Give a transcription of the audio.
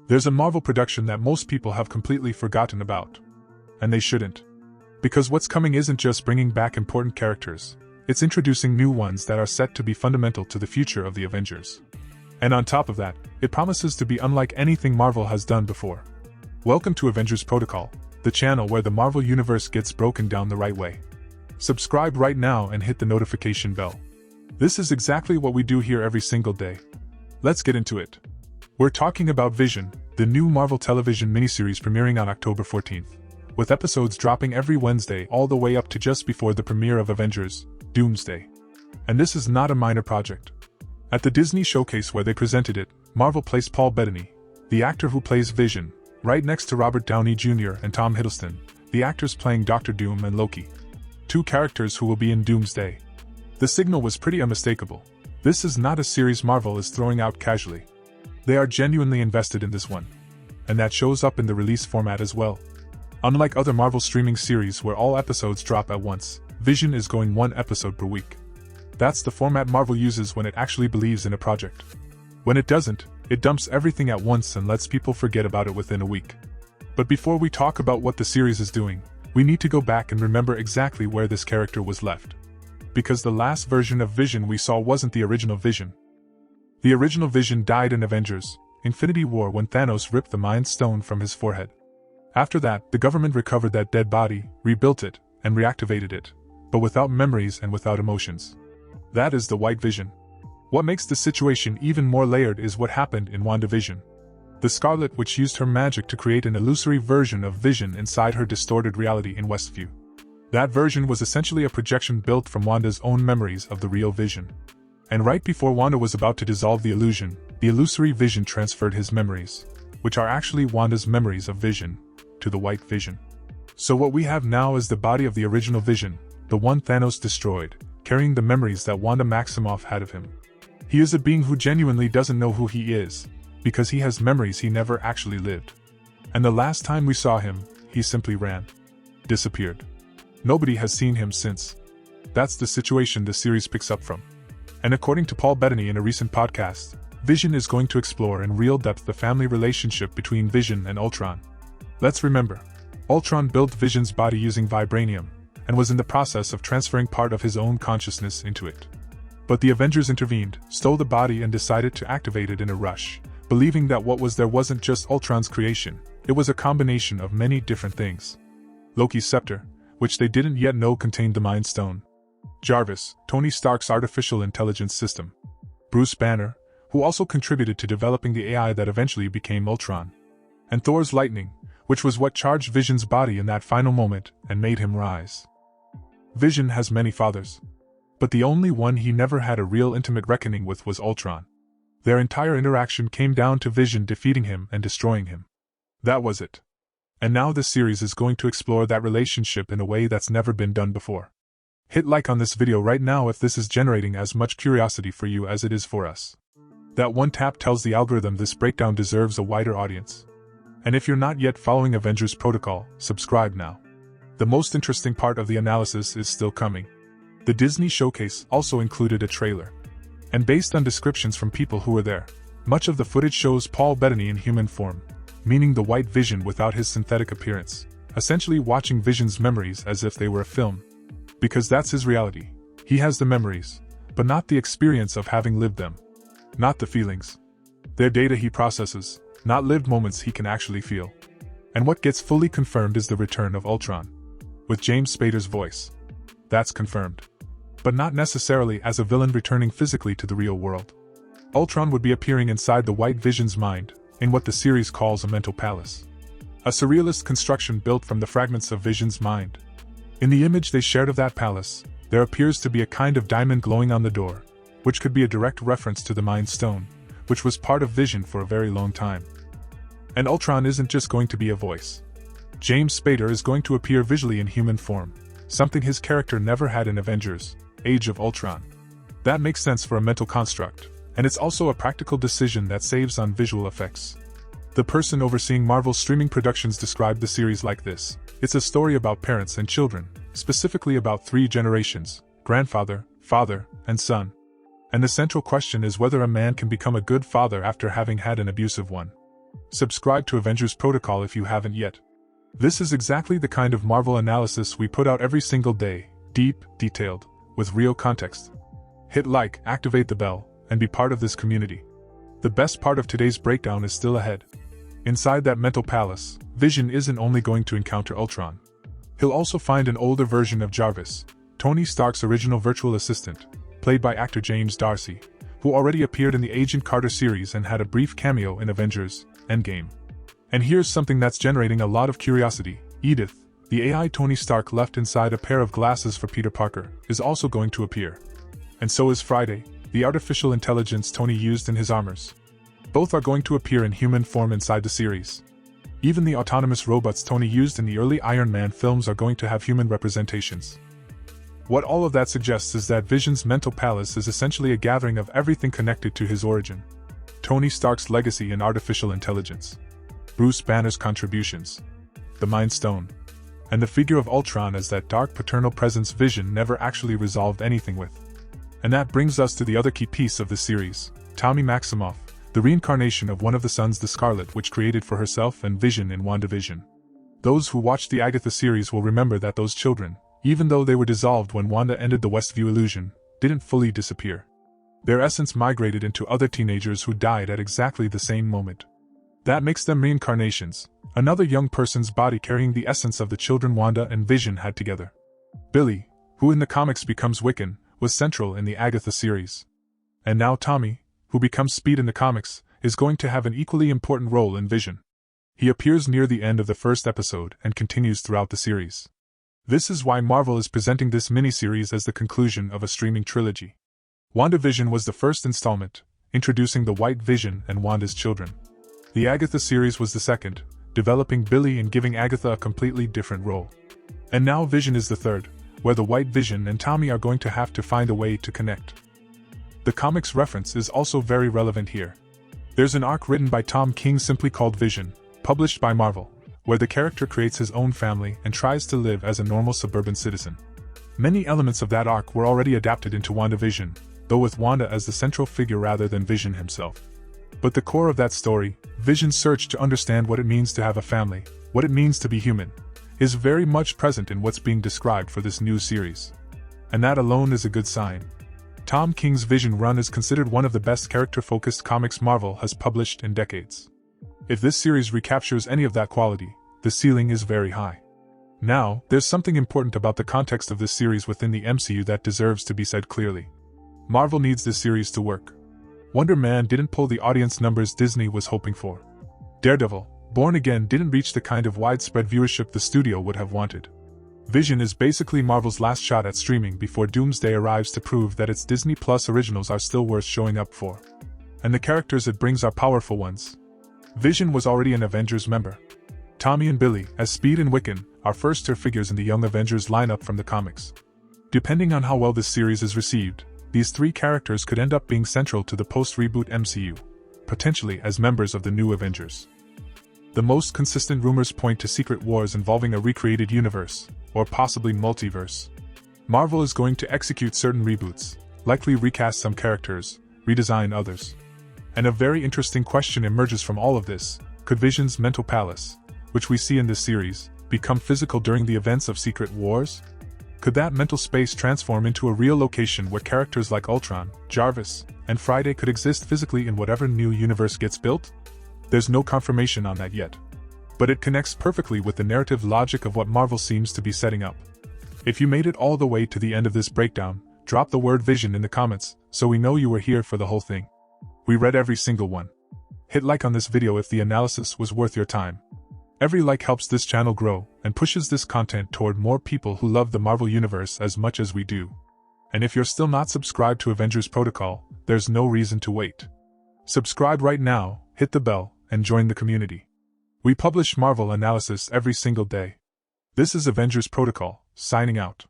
There's a Marvel production that most people have completely forgotten about. And they shouldn't. Because what's coming isn't just bringing back important characters, it's introducing new ones that are set to be fundamental to the future of the Avengers. And on top of that, it promises to be unlike anything Marvel has done before. Welcome to Avengers Protocol, the channel where the Marvel Universe gets broken down the right way. Subscribe right now and hit the notification bell. This is exactly what we do here every single day. Let's get into it. We're talking about Vision, the new Marvel television miniseries premiering on October 14th, with episodes dropping every Wednesday all the way up to just before the premiere of Avengers, Doomsday. And this is not a minor project. At the Disney showcase where they presented it, Marvel placed Paul Bettany, the actor who plays Vision, right next to Robert Downey Jr. and Tom Hiddleston, the actors playing Doctor Doom and Loki. Two characters who will be in Doomsday. The signal was pretty unmistakable. This is not a series Marvel is throwing out casually. They are genuinely invested in this one. And that shows up in the release format as well. Unlike other Marvel streaming series where all episodes drop at once, Vision is going one episode per week. That's the format Marvel uses when it actually believes in a project. When it doesn't, it dumps everything at once and lets people forget about it within a week. But before we talk about what the series is doing, we need to go back and remember exactly where this character was left. Because the last version of Vision we saw wasn't the original Vision. The original Vision died in Avengers, Infinity War when Thanos ripped the Mind Stone from his forehead. After that, the government recovered that dead body, rebuilt it, and reactivated it, but without memories and without emotions. That is the White Vision. What makes the situation even more layered is what happened in WandaVision. The Scarlet Witch used her magic to create an illusory version of Vision inside her distorted reality in Westview. That version was essentially a projection built from Wanda's own memories of the real Vision. And right before Wanda was about to dissolve the illusion, the illusory Vision transferred his memories, which are actually Wanda's memories of Vision, to the White Vision. So what we have now is the body of the original Vision, the one Thanos destroyed, carrying the memories that Wanda Maximoff had of him. He is a being who genuinely doesn't know who he is, because he has memories he never actually lived. And the last time we saw him, he simply ran. Disappeared. Nobody has seen him since. That's the situation the series picks up from. And according to Paul Bettany in a recent podcast, Vision is going to explore in real depth the family relationship between Vision and Ultron. Let's remember, Ultron built Vision's body using vibranium, and was in the process of transferring part of his own consciousness into it. But the Avengers intervened, stole the body and decided to activate it in a rush, believing that what was there wasn't just Ultron's creation, it was a combination of many different things. Loki's scepter, which they didn't yet know contained the Mind Stone. Jarvis, Tony Stark's artificial intelligence system. Bruce Banner, who also contributed to developing the AI that eventually became Ultron. And Thor's lightning, which was what charged Vision's body in that final moment and made him rise. Vision has many fathers. But the only one he never had a real intimate reckoning with was Ultron. Their entire interaction came down to Vision defeating him and destroying him. That was it. And now this series is going to explore that relationship in a way that's never been done before. Hit like on this video right now if this is generating as much curiosity for you as it is for us. That one tap tells the algorithm this breakdown deserves a wider audience. And if you're not yet following Avengers Protocol, subscribe now. The most interesting part of the analysis is still coming. The Disney showcase also included a trailer. And based on descriptions from people who were there, much of the footage shows Paul Bettany in human form, meaning the White Vision without his synthetic appearance, essentially watching Vision's memories as if they were a film. Because that's his reality. He has the memories, but not the experience of having lived them. Not the feelings. They're data he processes, not lived moments he can actually feel. And what gets fully confirmed is the return of Ultron. With James Spader's voice. That's confirmed. But not necessarily as a villain returning physically to the real world. Ultron would be appearing inside the White Vision's mind, in what the series calls a mental palace. A surrealist construction built from the fragments of Vision's mind. In the image they shared of that palace, there appears to be a kind of diamond glowing on the door, which could be a direct reference to the Mind Stone, which was part of Vision for a very long time. And Ultron isn't just going to be a voice. James Spader is going to appear visually in human form, something his character never had in Avengers, Age of Ultron. That makes sense for a mental construct, and it's also a practical decision that saves on visual effects. The person overseeing Marvel's streaming productions described the series like this: it's a story about parents and children, specifically about 3 generations, grandfather, father, and son. And the central question is whether a man can become a good father after having had an abusive one. Subscribe to Avengers Protocol if you haven't yet. This is exactly the kind of Marvel analysis we put out every single day, deep, detailed, with real context. Hit like, activate the bell, and be part of this community. The best part of today's breakdown is still ahead. Inside that mental palace, Vision isn't only going to encounter Ultron. He'll also find an older version of Jarvis, Tony Stark's original virtual assistant, played by actor James D'Arcy, who already appeared in the Agent Carter series and had a brief cameo in Avengers: Endgame. And here's something that's generating a lot of curiosity. Edith, the AI Tony Stark left inside a pair of glasses for Peter Parker, is also going to appear. And so is Friday, the artificial intelligence Tony used in his armors. Both are going to appear in human form inside the series. Even the autonomous robots Tony used in the early Iron Man films are going to have human representations. What all of that suggests is that Vision's mental palace is essentially a gathering of everything connected to his origin. Tony Stark's legacy in artificial intelligence, Bruce Banner's contributions, the Mind Stone, and the figure of Ultron as that dark paternal presence Vision never actually resolved anything with. And that brings us to the other key piece of the series, Tommy Maximoff, the reincarnation of one of the sons, the Scarlet Witch, created for herself and Vision in WandaVision. Those who watched the Agatha series will remember that those children, even though they were dissolved when Wanda ended the Westview illusion, didn't fully disappear. Their essence migrated into other teenagers who died at exactly the same moment. That makes them reincarnations, another young person's body carrying the essence of the children Wanda and Vision had together. Billy, who in the comics becomes Wiccan, was central in the Agatha series. And now Tommy, who becomes Speed in the comics, is going to have an equally important role in Vision. He appears near the end of the first episode and continues throughout the series. This is why Marvel is presenting this miniseries as the conclusion of a streaming trilogy. WandaVision was the first installment, introducing the White Vision and Wanda's children. The Agatha series was the second, developing Billy and giving Agatha a completely different role. And now Vision is the third, where the White Vision and Tommy are going to have to find a way to connect. The comics reference is also very relevant here. There's an arc written by Tom King simply called Vision, published by Marvel, where the character creates his own family and tries to live as a normal suburban citizen. Many elements of that arc were already adapted into WandaVision, though with Wanda as the central figure rather than Vision himself. But the core of that story, Vision's search to understand what it means to have a family, what it means to be human, is very much present in what's being described for this new series. And that alone is a good sign. Tom King's Vision run is considered one of the best character-focused comics Marvel has published in decades. If this series recaptures any of that quality, the ceiling is very high. Now, there's something important about the context of this series within the MCU that deserves to be said clearly. Marvel needs this series to work. Wonder Man didn't pull the audience numbers Disney was hoping for. Daredevil, Born Again didn't reach the kind of widespread viewership the studio would have wanted. Vision is basically Marvel's last shot at streaming before Doomsday arrives to prove that its Disney Plus originals are still worth showing up for. And the characters it brings are powerful ones. Vision was already an Avengers member. Tommy and Billy, as Speed and Wiccan, are first-tier figures in the Young Avengers lineup from the comics. Depending on how well this series is received, these three characters could end up being central to the post-reboot MCU, potentially as members of the new Avengers. The most consistent rumors point to Secret Wars involving a recreated universe, or possibly multiverse. Marvel is going to execute certain reboots, likely recast some characters, redesign others. And a very interesting question emerges from all of this: could Vision's mental palace, which we see in this series, become physical during the events of Secret Wars? Could that mental space transform into a real location where characters like Ultron, Jarvis, and Friday could exist physically in whatever new universe gets built? There's no confirmation on that yet. But it connects perfectly with the narrative logic of what Marvel seems to be setting up. If you made it all the way to the end of this breakdown, drop the word Vision in the comments, so we know you were here for the whole thing. We read every single one. Hit like on this video if the analysis was worth your time. Every like helps this channel grow, and pushes this content toward more people who love the Marvel Universe as much as we do. And if you're still not subscribed to Avengers Protocol, there's no reason to wait. Subscribe right now, hit the bell, and join the community. We publish Marvel analysis every single day. This is Avengers Protocol, signing out.